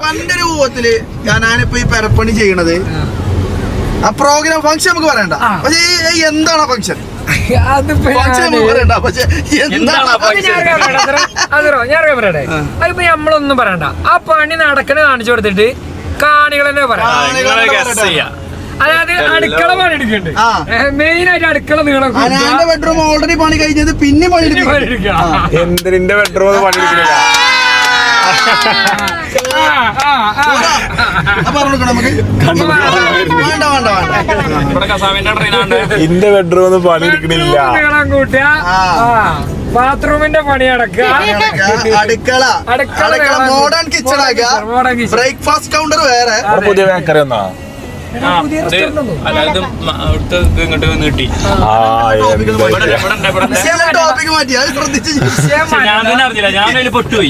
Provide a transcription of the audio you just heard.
പന്റെ രൂപത്തില് ഞാനിപ്പോ ഈ പെരപ്പണി ചെയ്യണത് ആ പ്രോഗ്രാം ഫംഗ്ഷൻ നമുക്ക് പറയണ്ട. പക്ഷേ എന്താണ് ഫംഗ്ഷൻ? അതിപ്പോ നമ്മളൊന്നും പറയണ്ട. ആ പണി നടക്കണ കാണിച്ചു കൊടുത്തിട്ട് കാണികൾ തന്നെ പറയാം. അതായത് അടുക്കള പണി എടുക്കണ്ട്. മെയിൻ ആയിട്ട് അടുക്കള നീളം. ബെഡ്റൂം ഓൾറെഡി പണി കഴിഞ്ഞത് പിന്നെ പണി എന്തിന്റെ ബെഡ്റൂം പണി എടുക്കുന്നില്ല. ഇന്റെ ബെഡ്റൂം പണി എടുക്കണില്ല. ബാത്റൂമിന്റെ പണി അടക്കുക. അടുക്കള മോഡേൺ കിച്ചൺ ആക്കുക. ബ്രേക്ക്ഫാസ്റ്റ് കൗണ്ടർ വേറെ. പുതിയ ബേക്കറി ഒന്നാ ടോപ്പിക് മാറ്റി അത് ശ്രദ്ധിച്ചു. ഞാൻ അറിഞ്ഞില്ല, ഞാൻ പൊട്ടുപോയി.